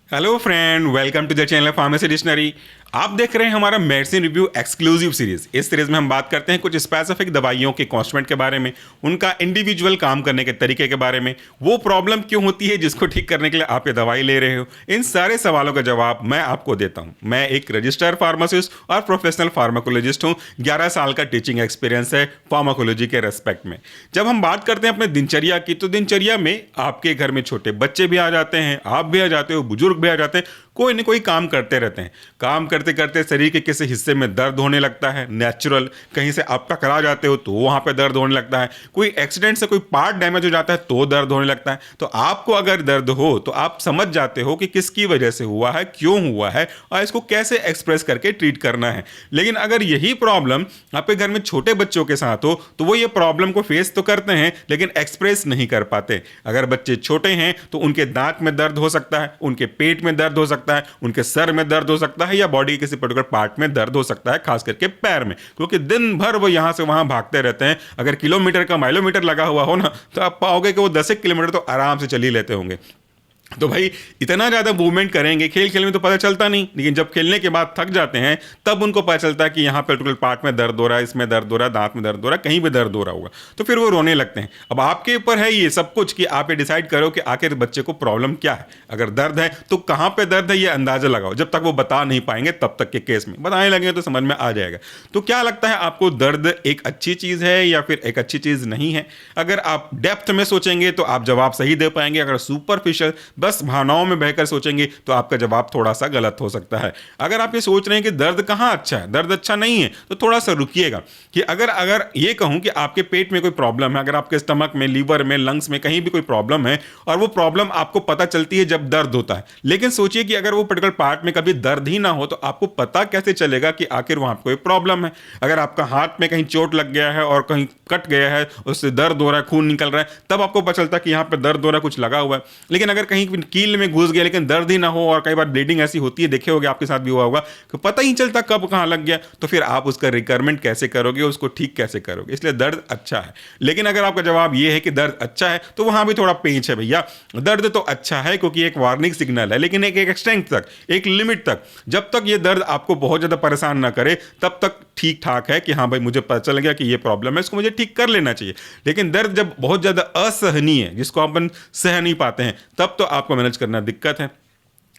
Hello friend, welcome to the channel pharmacy dictionary. आप देख रहे हैं हमारा मेडिसिन रिव्यू एक्सक्लूसिव सीरीज। इस सीरीज में हम बात करते हैं कुछ स्पेसिफिक दवाइयों के कॉन्स्टिट्यूएंट के बारे में, उनका इंडिविजुअल काम करने के तरीके के बारे में, वो प्रॉब्लम क्यों होती है जिसको ठीक करने के लिए आप ये दवाई ले रहे हो। इन सारे सवालों का जवाब मैं आपको देता हूँ। मैं एक रजिस्टर्ड फार्मासिस्ट और प्रोफेशनल फार्माकोलॉजिस्ट हूँ। 11 साल का टीचिंग एक्सपीरियंस है फार्माकोलॉजी के रेस्पेक्ट में। जब हम बात करते हैं अपने दिनचर्या की, तो दिनचर्या में आपके घर में छोटे बच्चे भी आ जाते हैं, आप भी आ जाते हो, बुजुर्ग भी आ जाते हैं, कोई न कोई काम करते रहते हैं। काम करते करते शरीर के किसी हिस्से में दर्द होने लगता है, नेचुरल। कहीं से आप टकरा जाते हो तो वहां पे दर्द होने लगता है, कोई एक्सीडेंट से कोई पार्ट डैमेज हो जाता है तो दर्द होने लगता है। तो आपको अगर दर्द हो तो आप समझ जाते हो कि किसकी वजह से हुआ है, क्यों हुआ है, और इसको कैसे एक्सप्रेस करके ट्रीट करना है। लेकिन अगर यही प्रॉब्लम आपके घर में छोटे बच्चों के साथ हो तो वो ये प्रॉब्लम को फेस तो करते हैं लेकिन एक्सप्रेस नहीं कर पाते। अगर बच्चे छोटे हैं तो उनके दांत में दर्द हो सकता है, उनके पेट में दर्द हो सकता है, उनके सर में दर्द हो सकता है, या बॉडी के किसी पर्टिकुलर पार्ट में दर्द हो सकता है, खास करके पैर में, क्योंकि दिन भर वो यहां से वहां भागते रहते हैं। अगर किलोमीटर का माइलोमीटर लगा हुआ हो ना, तो आप पाओगे कि वो 10 किलोमीटर तो आराम से चल ही लेते होंगे। तो भाई इतना ज़्यादा मूवमेंट करेंगे, खेल खेल में तो पता चलता नहीं, लेकिन जब खेलने के बाद थक जाते हैं तब उनको पता चलता है कि यहाँ पर्टिकुलर पार्ट में दर्द हो रहा है, इसमें दर्द हो रहा है, दांत में दर्द हो रहा है, कहीं भी दर्द हो रहा होगा। तो फिर वो रोने लगते हैं। अब आपके ऊपर है ये सब कुछ कि आप ये डिसाइड करो कि आखिर बच्चे को प्रॉब्लम क्या है। अगर दर्द है तो कहाँ पे दर्द है ये अंदाजा लगाओ। जब तक वो बता नहीं पाएंगे तब तक के केस में, बताने लगेंगे तो समझ में आ जाएगा। तो क्या लगता है आपको, दर्द एक अच्छी चीज़ है या फिर एक अच्छी चीज़ नहीं है? अगर आप डेप्थ में सोचेंगे तो आप जवाब सही दे पाएंगे। अगर सुपरफिशियल बस भावनाओं में बहकर सोचेंगे तो आपका जवाब थोड़ा सा गलत हो सकता है। अगर आप ये सोच रहे हैं कि दर्द कहाँ अच्छा है, दर्द अच्छा नहीं है, तो थोड़ा सा रुकिएगा। कि अगर अगर ये कहूं कि आपके पेट में कोई प्रॉब्लम है, अगर आपके स्टमक में, लीवर में, लंग्स में कहीं भी कोई प्रॉब्लम है, और वो प्रॉब्लम आपको पता चलती है जब दर्द होता है, लेकिन सोचिए कि अगर वो पर्टिकुलर पार्ट में कभी दर्द ही ना हो तो आपको पता कैसे चलेगा कि आखिर वहां कोई प्रॉब्लम है। अगर आपका हाथ में कहीं चोट लग गया है और कहीं कट गया है, उससे दर्द हो रहा है, खून निकल रहा है, तब आपको पता चलता है कि यहाँ पे दर्द हो रहा है, कुछ लगा हुआ है। लेकिन अगर कहीं कील में घुस गया लेकिन दर्द ही ना हो, और कई बार ब्लीडिंग ऐसी होती है, देखे होगे, आपके साथ भी हुआ होगा, कि पता ही नहीं चलता कब कहां लग गया, तो फिर आप उसका रिकवरमेंट कैसे करोगे, उसको ठीक कैसे करोगे। इसलिए दर्द अच्छा है। लेकिन अगर आपका जवाब यह है कि दर्द अच्छा है, तो वहां भी थोड़ा पेंच है भैया। दर्द तो अच्छा है क्योंकि एक वार्निंग सिग्नल है, लेकिन एक एक्सटेंट तक, एक लिमिट तक। जब तक ये दर्द आपको बहुत ज्यादा परेशान ना करे तब तक ठीक ठाक है कि हाँ भाई मुझे पता चल गया कि ये प्रॉब्लम है, इसको मुझे ठीक कर लेना चाहिए। लेकिन दर्द जब बहुत ज्यादा असहनीय है, जिसको अपन सह नहीं पाते हैं, तब तो आपको मैनेज करना दिक्कत है।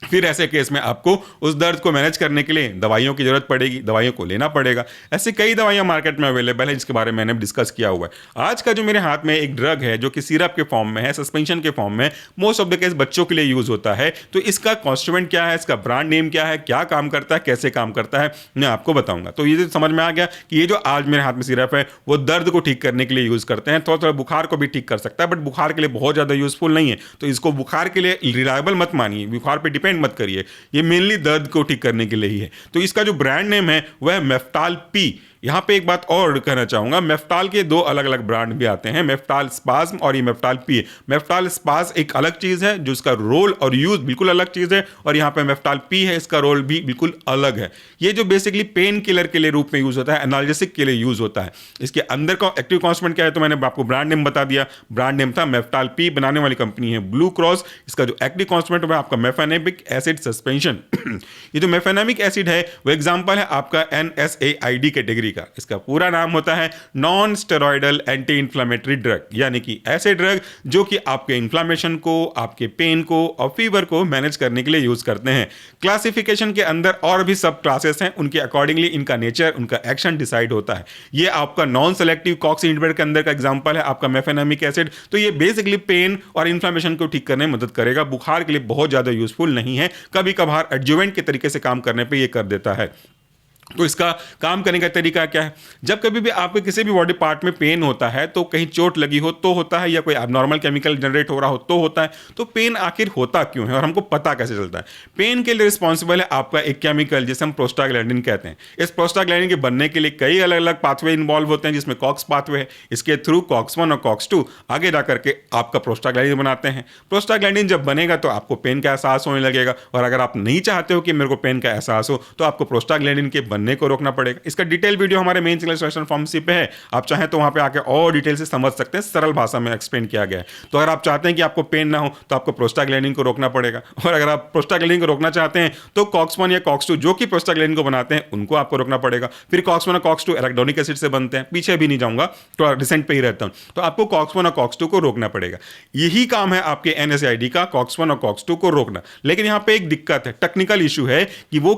फिर ऐसे केस में आपको उस दर्द को मैनेज करने के लिए दवाइयों की जरूरत पड़ेगी, दवाइयों को लेना पड़ेगा। ऐसी कई दवाइयां मार्केट में अवेलेबल है जिसके बारे में मैंने डिस्कस किया हुआ है। आज का जो मेरे हाथ में एक ड्रग है जो कि सिरप के फॉर्म में है, सस्पेंशन के फॉर्म में, मोस्ट ऑफ द केस बच्चों के लिए यूज होता है। तो इसका कॉन्स्टिट्यूएंट क्या है, इसका ब्रांड नेम क्या है, क्या काम करता है, कैसे काम करता है, मैं आपको बताऊंगा। तो ये जो समझ में आ गया कि ये जो आज मेरे हाथ में सिरप है वो दर्द को ठीक करने के लिए यूज करते हैं। थोड़ा थोड़ा बुखार को भी ठीक कर सकता है, बट बुखार के लिए बहुत ज्यादा यूजफुल नहीं है। तो इसको बुखार के लिए रिलायबल मत मानिए, बुखार पर डिपेंड मत करिए। ये मेनली दर्द को ठीक करने के लिए ही है। तो इसका जो ब्रांड नेम है वह मेफ्टाल पी। यहां पे एक बात और कहना चाहूंगा, मेफ्टाल के दो अलग अलग ब्रांड भी आते हैं, मेफ्टाल स्पाज्म और ये मेफ्टाल पी। मेफ्टाल स्पाज्म एक अलग चीज है, जो इसका रोल और यूज बिल्कुल अलग चीज है, और यहां पे मेफ्टाल पी है, इसका रोल भी बिल्कुल अलग है। ये जो बेसिकली पेन किलर के लिए रूप में यूज होता है, एनाल्जेसिक के लिए यूज होता है। इसके अंदर का एक्टिव कॉन्स्टिट्यूएंट क्या है, तो मैंने आपको ब्रांड नेम बता दिया। ब्रांड नेम था मेफ्टाल पी, बनाने वाली कंपनी है ब्लू क्रॉस। इसका जो एक्टिव कॉन्स्टिट्यूएंट है आपका मेफेनेमिक एसिड सस्पेंशन। ये जो मेफेनेमिक एसिड है वो एग्जांपल है आपका NSAID कैटेगरी का। इसका पूरा नाम होता है non steroidal anti inflammatory drug, यानी कि ऐसे ड्रग जो कि आपके इंफ्लेमेशन को, आपके पेन को और फीवर को मैनेज करने के लिए यूज करते हैं। क्लासिफिकेशन के अंदर और भी सब क्लासेस हैं, उनके अकॉर्डिंगली इनका नेचर, उनका एक्शन डिसाइड होता है। ये आपका नॉन सेलेक्टिव कॉक्स इनहिबिटर के अंदर का एग्जांपल है आपका मेफेनेमिक एसिड। तो ये बेसिकली पेन और इंफ्लेमेशन को ठीक करने में मदद करेगा, बुखार के लिए बहुत ज्यादा यूजफुल नहीं है, कभी कभार एडजुवेंट के तरीके से काम करने पे ये कर देता है। तो इसका काम करने का तरीका क्या है, जब कभी भी आपके किसी भी बॉडी पार्ट में पेन होता है, तो कहीं चोट लगी हो तो होता है, या कोई एबनॉर्मल केमिकल जनरेट हो रहा हो तो होता है। तो पेन आखिर होता क्यों है और हमको पता कैसे चलता है? पेन के लिए रिस्पॉन्सिबल है आपका एक केमिकल जिसे हम प्रोस्टाग्लैंडिन कहते हैं। इस प्रोस्टाग्लैंडिन के बनने के लिए कई अलग अलग पाथवे इन्वॉल्व होते हैं, जिसमें कॉक्स पाथवे है। इसके थ्रू कॉक्स 1 और कॉक्स 2 आगे जा करके आपका प्रोस्टाग्लैंडिन बनाते हैं। प्रोस्टाग्लैंडिन जब बनेगा तो आपको पेन का एहसास होने लगेगा, और अगर आप नहीं चाहते हो कि मेरे को पेन का एहसास हो, तो आपको प्रोस्टाग्लैंडिन के बनने को रोकना पड़ेगा। इसका डिटेल वीडियो हमारे मेन चैनल सजेशन फार्मेसी पे है, आप चाहें तो वहाँ पे आके और डिटेल से समझ सकते हैं, सरल भाषा में एक्सप्लेन किया गया है। तो अगर आप चाहते हैं कि आपको पेन ना हो तो आपको प्रोस्टाग्लैंडिन को रोकना पड़ेगा, और अगर आप प्रोस्टाग्लैंडिन को रोकना चाहते हैं तो कॉक्स-1 या कॉक्स-2 जो कि प्रोस्टाग्लैंडिन को बनाते हैं उनको आपको रोकना पड़ेगा। फिर कॉक्स-1 और कॉक्स-2 एराकिडोनिक एसिड से बनते हैं, पीछे भी नहीं जाऊंगा, तो रिसेंट पे ही रहता हूं, तो आपको कॉक्स-1 और कॉक्स-2 को रोकना पड़ेगा। यही काम है आपके NSAID का, कॉक्स-1 और कॉक्स-2 को रोकना। लेकिन यहां पे एक दिक्कत है, टेक्निकल इशू है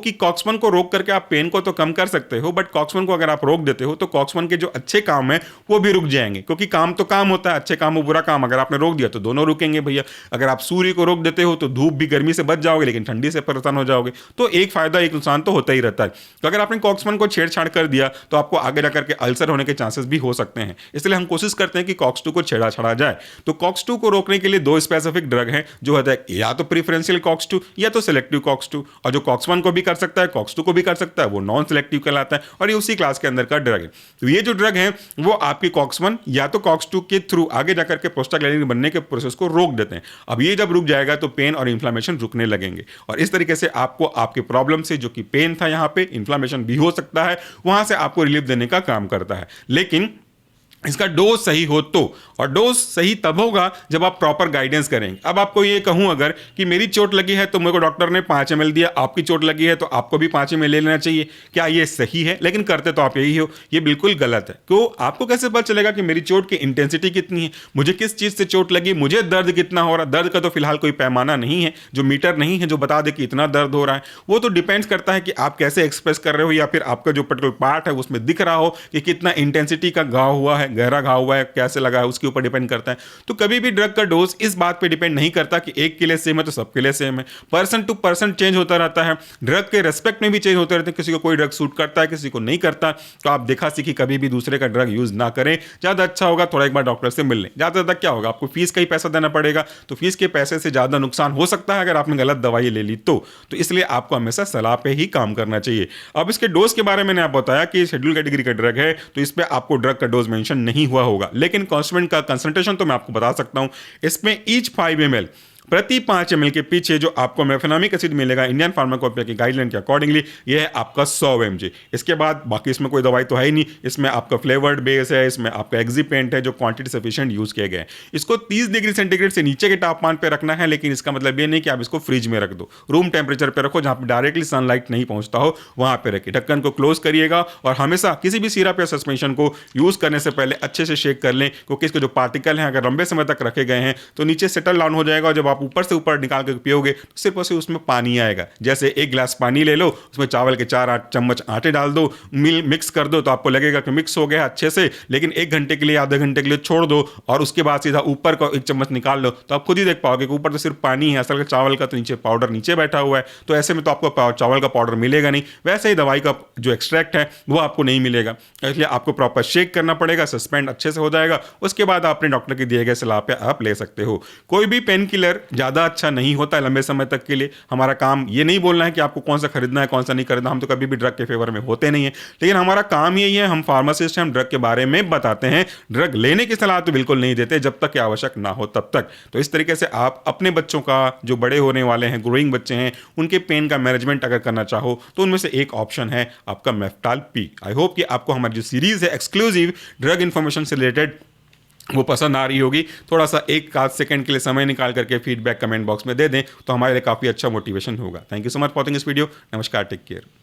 कि कॉक्स-1 को रोक करके आप पेन को तो कम कर सकते हो, बट कॉक्स-1 को अगर आप रोक देते हो तो कॉक्स-1 के जो अच्छे काम है वो भी रुक जाएंगे, क्योंकि काम तो काम होता है, अच्छे काम और बुरा काम अगर आपने रोक दिया तो दोनों रुकेंगे भैया। अगर आप सूर्य को रोक देते हो तो धूप भी गर्मी से बच जाओगे, लेकिन ठंडी से परेशान हो जाओगे। तो एक फायदा एक नुकसान तो होता ही रहता है। तो अगर आपने कॉक्स-1 को छेड़छाड़ कर दिया तो आपको आगे जाकर के अल्सर होने के चांसेस भी हो सकते हैं, इसलिए हम कोशिश करते हैं कि कॉक्स-2 को छेड़ा जाए। तो कॉक्स-2 को रोकने के लिए दो स्पेसिफिक ड्रग हैं, जो होता है या तो प्रीफरेंशियल कॉक्स-2 या तो सिलेक्टिव कॉक्स-2, और जो कॉक्स-1 को भी कर सकता है कॉक्स-2 को भी कर सकता है, वो नॉन सिलेक्टिव कहलाता है, और ये उसी क्लास के अंदर का ड्रग है। तो ये जो ड्रग है वो आपकी कॉक्स-1 या तो कॉक्स-2 के थ्रू आगे जाकर के प्रोस्टाग्लैंडिन बनने के प्रोसेस को रोक देते हैं। अब ये जब रुक जाएगा तो पेन और इन्फ्लेमेशन रुकने लगेंगे, और इस तरीके से आपको आपके प्रॉब्लम से, जो कि पेन था, यहाँ पे इन्फ्लेमेशन भी हो सकता है, वहां से आपको रिलीफ देने का काम करता है। लेकिन इसका डोज सही हो तो, और डोज सही तब होगा जब आप प्रॉपर गाइडेंस करेंगे। अब आपको ये कहूं अगर कि मेरी चोट लगी है तो मेरे को डॉक्टर ने 5 ml दिया, आपकी चोट लगी है तो आपको भी 5 ml ले लेना चाहिए, क्या ये सही है? लेकिन करते तो आप यही हो, ये बिल्कुल गलत है। तो आपको कैसे पता चलेगा कि मेरी चोट की इंटेंसिटी कितनी है, मुझे किस चीज से चोट लगी, मुझे दर्द कितना हो रहा है? दर्द का तो फिलहाल कोई पैमाना नहीं है, जो मीटर नहीं है जो बता दे कि इतना दर्द हो रहा है। वो तो डिपेंड्स करता है कि आप कैसे एक्सप्रेस कर रहे हो, या फिर आपका जो पर्टिकुलर पार्ट है उसमें दिख रहा हो कि कितना इंटेंसिटी का घाव हुआ है, गहरा घाव हुआ है, कैसे लगा है, उसके ऊपर डिपेंड करता है। तो कभी भी ड्रग का डोज इस बात पे डिपेंड नहीं करता कि एक के लिए सेम है तो सबके लिए सेम है, पर्सन टू पर्सन चेंज होता रहता है, ड्रग के रेस्पेक्ट में भी चेंज होते रहते हैं, किसी को कोई ड्रग सूट करता है, किसी को नहीं करता। तो आप देखा सीखी कभी भी दूसरे का ड्रग यूज ना करें, ज्यादा अच्छा होगा थोड़ा एक बार डॉक्टर से मिल लें। ज्यादा ज्यादा क्या होगा, आपको फीस का ही पैसा देना पड़ेगा, तो फीस के पैसे से ज्यादा नुकसान हो सकता है अगर आपने गलत दवाई ले ली तो इसलिए आपको हमेशा सलाह पे ही काम करना चाहिए। अब इसके डोज के बारे में मैंने आप बताया कि शेड्यूल कैटेगरी का ड्रग है, तो इस पे आपको ड्रग का डोज मेंशन नहीं हुआ होगा, लेकिन कॉन्स्टेंट का कंसंट्रेशन तो मैं आपको बता सकता हूं। इसमें ईच 5 ml प्रति 5 ml के पीछे जो आपको मेफेनामिक एसिड मिलेगा इंडियन फार्माकोपिया की गाइडलाइन के अकॉर्डिंगली, ये है आपका 100 mg। इसके बाद बाकी इसमें कोई दवाई तो है ही नहीं, इसमें आपका फ्लेवर्ड बेस है, इसमें आपका एक्जीपेंट है जो क्वांटिटी सफिशिएंट यूज किए गए हैं। इसको 30 डिग्री सेंटीग्रेड से नीचे के तापमान पर रखना है, लेकिन इसका मतलब ये नहीं कि आप इसको फ्रिज में रख दो, रूम टेम्परेचर पर रखो, जहां पर डायरेक्टली सनलाइट नहीं पहुंचता हो वहां पर रखिए। ढक्कन को क्लोज करिएगा, और हमेशा किसी भी सिरप या सस्पेंशन को यूज करने से पहले अच्छे से शेक कर लें, क्योंकि इसके जो पार्टिकल हैं अगर लंबे समय तक रखे गए हैं तो नीचे सेटल डाउन हो जाएगा, और जब आप ऊपर से ऊपर निकाल के पियोगे तो सिर्फ और सिर्फ उसमें पानी आएगा। जैसे एक गिलास पानी ले लो, उसमें चावल के 4 चम्मच आटे डाल दो, मिक्स कर दो, तो आपको लगेगा कि मिक्स हो गया अच्छे से, लेकिन 1 घंटे के लिए, आधे घंटे के लिए छोड़ दो, और उसके बाद सीधा ऊपर का 1 चम्मच निकाल लो, तो आप खुद ही देख पाओगे कि ऊपर तो सिर्फ पानी है, असल चावल का तो नीचे पाउडर नीचे बैठा हुआ है। तो ऐसे में तो आपको चावल का पाउडर मिलेगा नहीं, वैसे ही दवाई का जो एक्सट्रैक्ट है वो आपको नहीं मिलेगा। इसलिए आपको प्रॉपर शेक करना पड़ेगा, सस्पेंड अच्छे से हो जाएगा, उसके बाद अपने डॉक्टर के दिए गए सलाह पे आप ले सकते हो। कोई भी पेन किलर ज़्यादा अच्छा नहीं होता है लंबे समय तक के लिए। हमारा काम ये नहीं बोलना है कि आपको कौन सा खरीदना है कौन सा नहीं खरीदना, हम तो कभी भी ड्रग के फेवर में होते नहीं है, लेकिन हमारा काम यही है, हम फार्मासिस्ट हैं, हम ड्रग के बारे में बताते हैं। ड्रग लेने की सलाह तो बिल्कुल नहीं देते जब तक कि आवश्यक ना हो तब तक। तो इस तरीके से आप अपने बच्चों का, जो बड़े होने वाले हैं, ग्रोइंग बच्चे हैं, उनके पेन का मैनेजमेंट अगर करना चाहो तो उनमें से एक ऑप्शन है आपका मेफ्टाल पी। आई होप कि आपको हमारी जो सीरीज है एक्सक्लूसिव ड्रग इंफॉर्मेशन से रिलेटेड वो पसंद आ रही होगी। थोड़ा सा 1 आध सेकंड के लिए समय निकाल करके फीडबैक कमेंट बॉक्स में दे दें तो हमारे लिए काफ़ी अच्छा मोटिवेशन होगा। Thank you so much for watching this video. नमस्कार, टेक केयर।